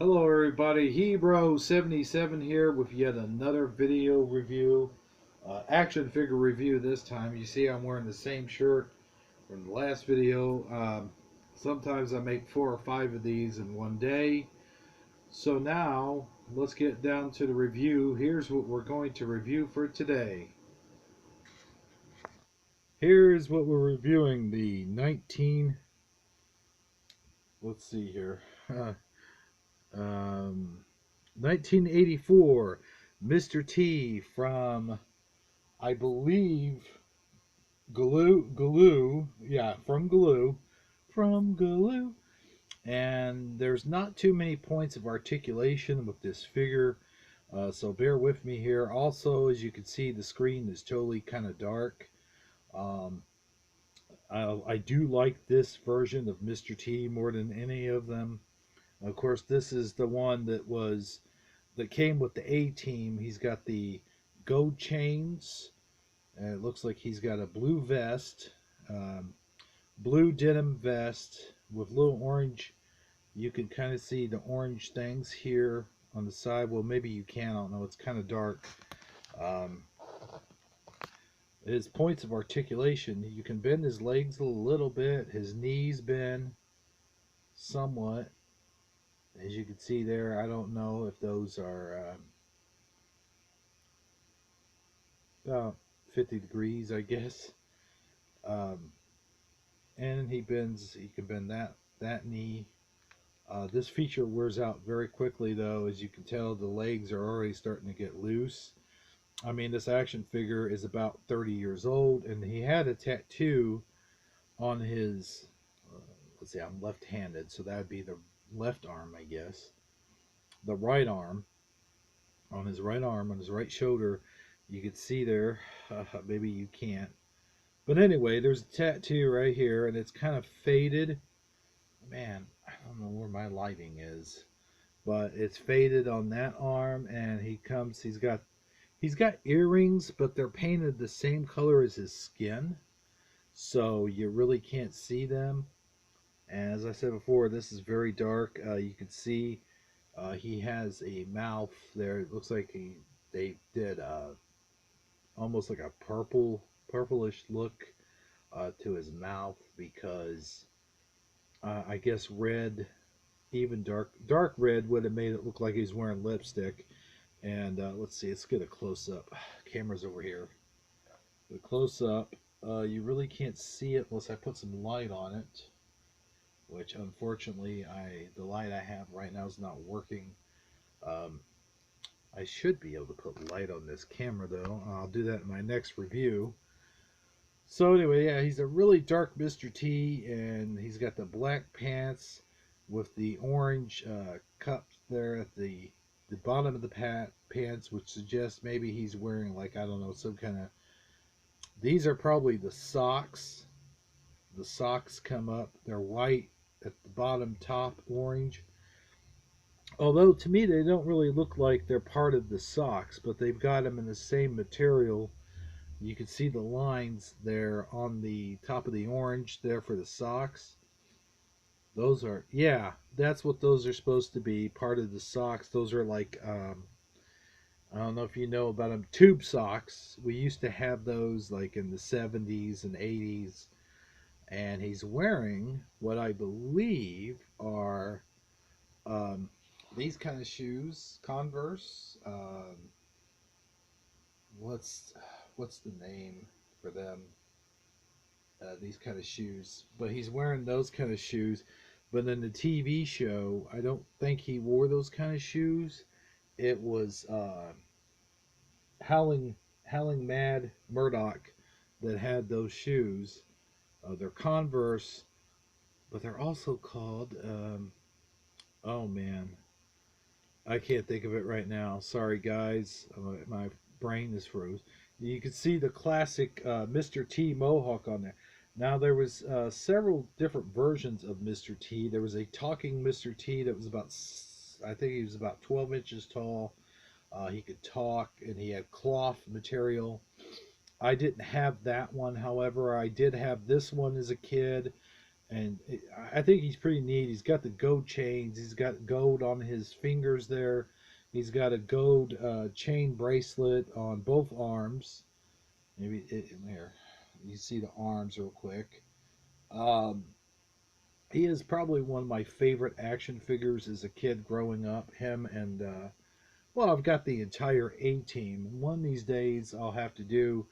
Hello everybody, Hebro77 here with yet another video review, action figure review this time. You see I'm wearing the same shirt from the last video. Sometimes I make 4 or 5 of these in one day. So now, let's get down to the review. Here's what we're going to review for today. Here's what we're reviewing, the let's see here, 1984 Mr. T from, I believe, Galoo, yeah, from Galoo. And there's not too many points of articulation with this figure, so bear with me here. Also, as you can see, the screen is totally kind of dark. Um, I do like this version of Mr. T more than any of them. Of course, this is the one that came with the A-Team. He's got the gold chains. It looks like he's got a blue vest, blue denim vest with little orange. You can kind of see the orange things here on the side. Well, maybe you can. I don't know. It's kind of dark. Um, his points of articulation. You can bend his legs a little bit. His knees bend somewhat. As you can see there, I don't know if those are about 50 degrees, I guess. Um, and he can bend that knee. This feature wears out very quickly, though. As you can tell, the legs are already starting to get loose. I mean, this action figure is about 30 years old, and he had a tattoo on his, let's see, I'm left-handed, so that would be the left arm, I guess. The right arm, on his right arm, on his right shoulder, you can see there, maybe you can't. But anyway, there's a tattoo right here, and it's kind of faded. Man, I don't know where my lighting is, but it's faded on that arm, and he's got earrings, but they're painted the same color as his skin, so you really can't see them. And as I said before, this is very dark. You can see he has a mouth there. It looks like they did almost like a purplish look to his mouth, because I guess red, even dark red, would have made it look like he's wearing lipstick. And let's see, let's get a close-up. Camera's over here. The close-up, you really can't see it unless I put some light on it, which unfortunately the light I have right now is not working. I should be able to put light on this camera, though. I'll do that in my next review. So anyway, yeah, he's a really dark Mr. T, and he's got the black pants with the orange cups there at the bottom of the pants, which suggests maybe he's wearing, like, I don't know, some kind of, these are probably the socks. The socks come up, they're white at the bottom, top orange. Although to me they don't really look like they're part of the socks, but they've got them in the same material. You can see the lines there on the top of the orange there for the socks. Those are, yeah, that's what those are supposed to be, part of the socks. Those are like, I don't know if you know about them, tube socks. We used to have those like in the 70s and 80s. And he's wearing what I believe are these kind of shoes, Converse. What's the name for them? These kind of shoes. But he's wearing those kind of shoes. But in the TV show, I don't think he wore those kind of shoes. It was Howling Mad Murdoch that had those shoes. They're Converse, but they're also called, oh man, I can't think of it right now. Sorry guys, my brain is froze. You can see the classic Mr. T mohawk on there. Now there was several different versions of Mr. T. There was a talking Mr. T that was about, I think he was about 12 inches tall. He could talk, and he had cloth material. I didn't have that one, however. I did have this one as a kid, And I think he's pretty neat. He's got the gold chains. He's got gold on his fingers there. He's got a gold chain bracelet on both arms. Maybe here, you see the arms real quick. Um, he is probably one of my favorite action figures as a kid growing up. Him and well, I've got the entire A Team. One of these days, I'll have to do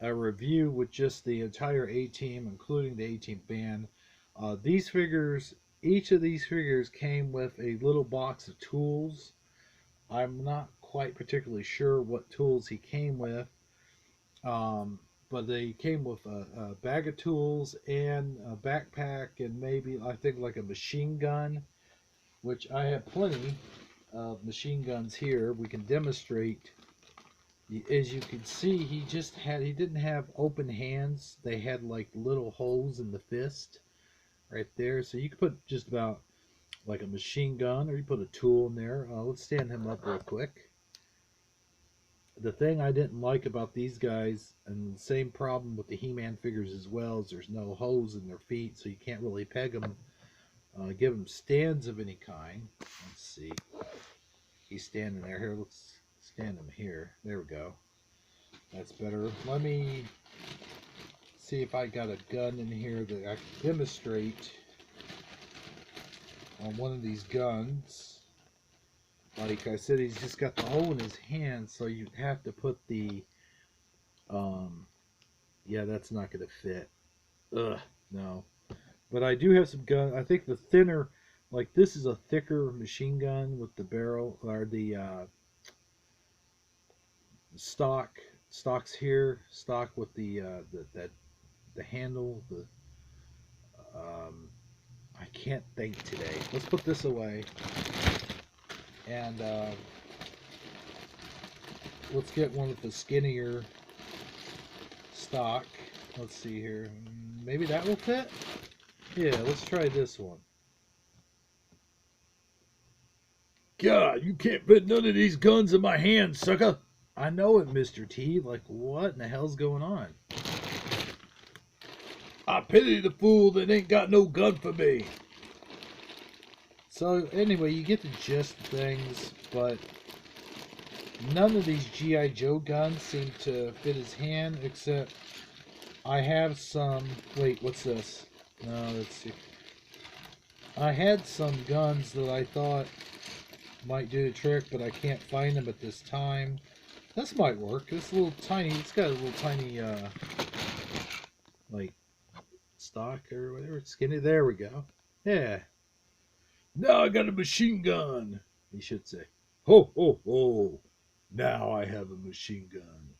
a review with just the entire A Team, including the A Team band. These figures, each of these figures came with a little box of tools. I'm not quite particularly sure what tools he came with, um, but they came with a bag of tools and a backpack and maybe I think like a machine gun, which I have plenty of machine guns here. We can demonstrate. As you can see, he didn't have open hands. They had like little holes in the fist right there. So you could put just about like a machine gun or you put a tool in there. Let's stand him up real quick. The thing I didn't like about these guys, and the same problem with the He-Man figures as well, is there's no holes in their feet, so you can't really peg them, give them stands of any kind. Let's see. He's standing there. Here, let's stand him here. There we go. That's better. Let me see if I got a gun in here that I can demonstrate on one of these guns. Like I said, he's just got the hole in his hand, so you have to put the, yeah, that's not going to fit. Ugh, no. But I do have some gun. I think the thinner, like this is a thicker machine gun with the barrel, or the stocks here, stock with the handle, um, I can't think today. Let's put this away. And let's get one with the skinnier stock. Let's see here. Maybe that will fit? Yeah, let's try this one. God, you can't fit none of these guns in my hand, sucker. I know it, Mr. T. Like, what in the hell's going on? I pity the fool that ain't got no gun for me. So, anyway, you get the gist of things, but none of these G.I. Joe guns seem to fit his hand, except I have some... Wait, what's this? No, let's see. I had some guns that I thought might do the trick, but I can't find them at this time. This might work. It's a little tiny... It's got a little tiny, like, stock or whatever. Skinny. There we go. Yeah. Now I got a machine gun, he should say. Ho, ho, ho. Now I have a machine gun.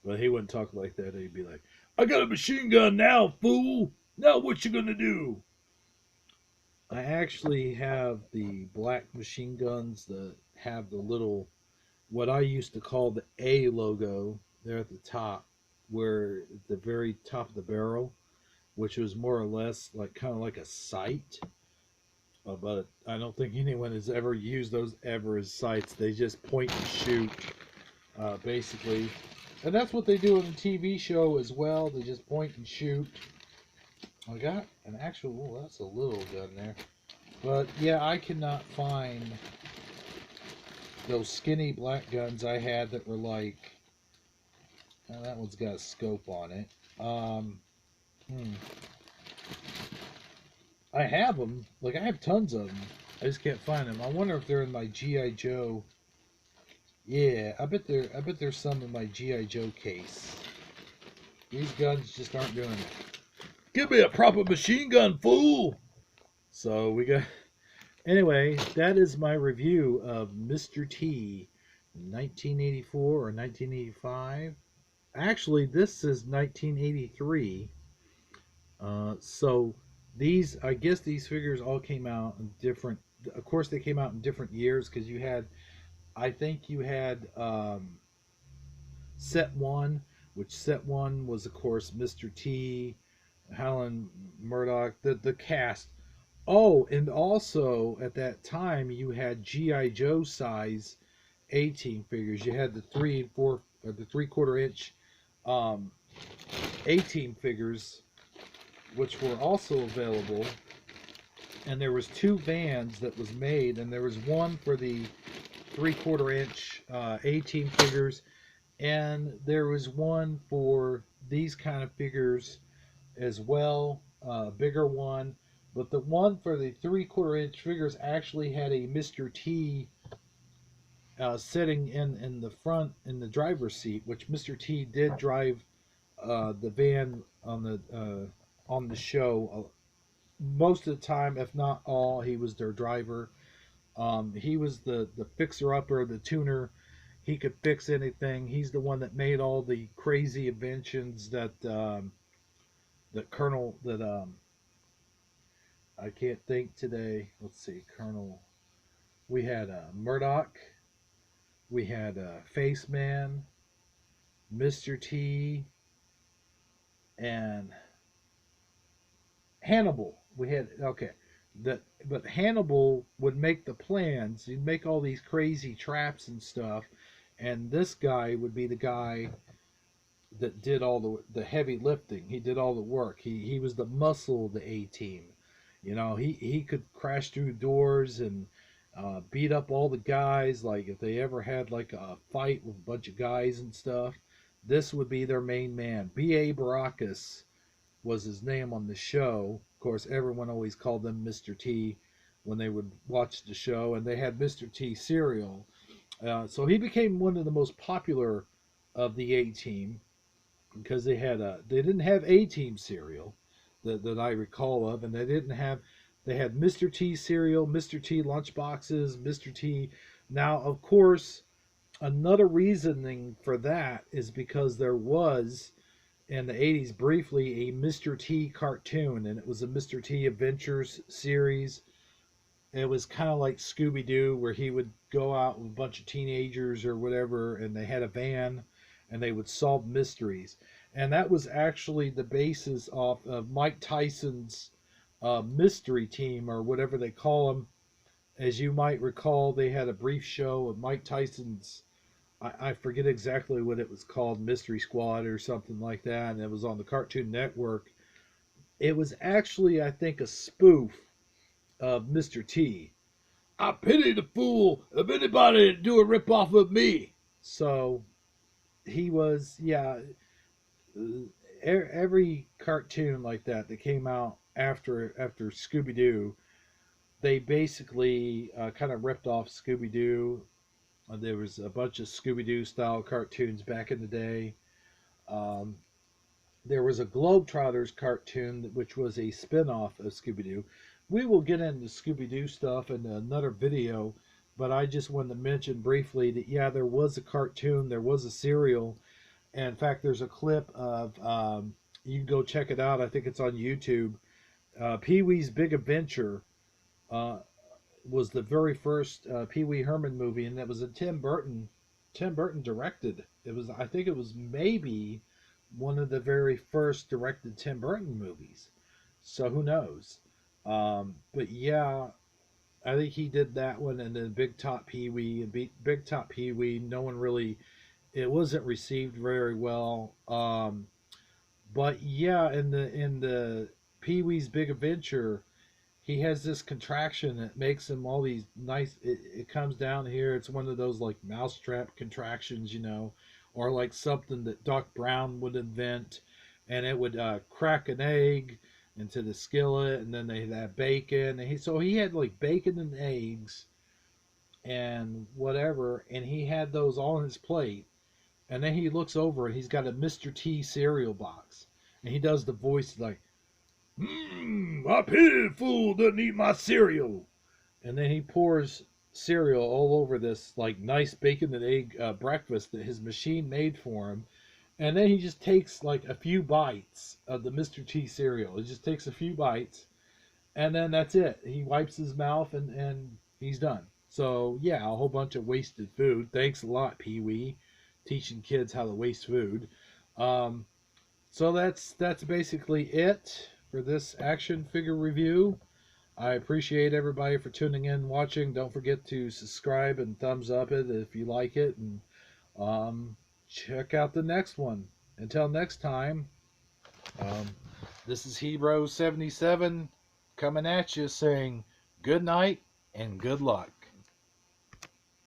But he wouldn't talk like that. He'd be like, I got a machine gun now, fool. Now what you gonna do? I actually have the black machine guns that have the little, what I used to call the A logo there at the top, where at the very top of the barrel, which was more or less like kind of like a sight. But I don't think anyone has ever used those ever as sights. They just point and shoot, basically. And that's what they do in the TV show as well. They just point and shoot. I got an actual, oh, that's a little gun there. But yeah, I cannot find those skinny black guns I had that were like, oh, that one's got a scope on it. I have them. Like, I have tons of them. I just can't find them. I wonder if they're in my G.I. Joe. Yeah, I bet there's some in my G.I. Joe case. These guns just aren't doing it. Give me a proper machine gun, fool! So, we got... Anyway, that is my review of Mr. T, 1984 or 1985. Actually, this is 1983. So... These, I guess these figures all came out in different, of course they came out in different years, because you had, I think you had set one, which set one was of course Mr. T, Helen Murdoch, the cast. Oh, and also at that time you had G.I. Joe size A-Team figures. You had the 3 and 4, or the 3/4 inch A-Team figures, which were also available. And there was 2 vans that was made, and there was one for the 3/4 inch A-Team figures, and there was one for these kind of figures as well, bigger one. But the one for the 3/4 inch figures actually had a Mr. T sitting in the front in the driver's seat, which Mr. T did drive the van on the show. Most of the time, if not all, he was their driver. He was the fixer upper, the tuner. He could fix anything. He's the one that made all the crazy inventions that Colonel that I can't think today. Let's see, Colonel. We had Murdoch. We had Face Man, Mr. T, and Hannibal. We had okay. But Hannibal would make the plans. He'd make all these crazy traps and stuff, and this guy would be the guy that did all the heavy lifting. He did all the work. He was the muscle of the A-Team. You know, he could crash through doors and beat up all the guys. Like if they ever had like a fight with a bunch of guys and stuff, this would be their main man. B.A. Baracus was his name on the show. Of course, everyone always called them Mr. T when they would watch the show, and they had Mr. T cereal. So he became one of the most popular of the A-Team because they didn't have A-Team cereal that I recall of, and they had Mr. T cereal, Mr. T lunchboxes, Mr. T. Now, of course, another reasoning for that is because there was in the 80s briefly a Mr. T cartoon, and it was a Mr. T Adventures series. It was kind of like Scooby-Doo, where he would go out with a bunch of teenagers or whatever, and they had a van, and they would solve mysteries. And that was actually the basis of Mike Tyson's mystery team, or whatever they call them. As you might recall, they had a brief show of Mike Tyson's, I forget exactly what it was called, Mystery Squad or something like that, and it was on the Cartoon Network. It was actually, I think, a spoof of Mr. T. I pity the fool if anybody do a ripoff of me. So he was, yeah, every cartoon like that came out after Scooby-Doo, they basically kind of ripped off Scooby-Doo. There was a bunch of Scooby-Doo style cartoons back in the day. Um, there was a Globetrotters cartoon which was a spin-off of Scooby-Doo. We will get into Scooby-Doo stuff in another video, but I just wanted to mention briefly that yeah, there was a cartoon, there was a cereal. And in fact, there's a clip of you can go check it out. I think it's on YouTube. Pee-wee's Big Adventure uh, was the very first Pee Wee Herman movie, and that was a Tim Burton. Tim Burton directed. It was, I think, it was maybe one of the very first directed Tim Burton movies. So who knows? But yeah, I think he did that one, and then Big Top Pee Wee and Big Top Pee Wee. No one really. It wasn't received very well. But yeah, in the Pee Wee's Big Adventure, he has this contraction that makes him all these nice. It comes down here. It's one of those like mousetrap contractions, you know, or like something that Doc Brown would invent, and it would crack an egg into the skillet, and then they had bacon. And so he had like bacon and eggs and whatever, and he had those all on his plate. And then he looks over and he's got a Mr. T cereal box, and he does the voice like, I pity the fool doesn't eat my cereal. And then he pours cereal all over this like nice bacon and egg breakfast that his machine made for him. And then he just takes like a few bites of the Mr. T cereal. He just takes a few bites, and then that's it. He wipes his mouth and he's done. So yeah, a whole bunch of wasted food. Thanks a lot, Pee Wee, teaching kids how to waste food. Um, so that's basically it for this action figure review. I appreciate everybody for tuning in, watching. Don't forget to subscribe and thumbs up it if you like it, and check out the next one. Until next time, um, This is Hero 77 coming at you saying good night and good luck.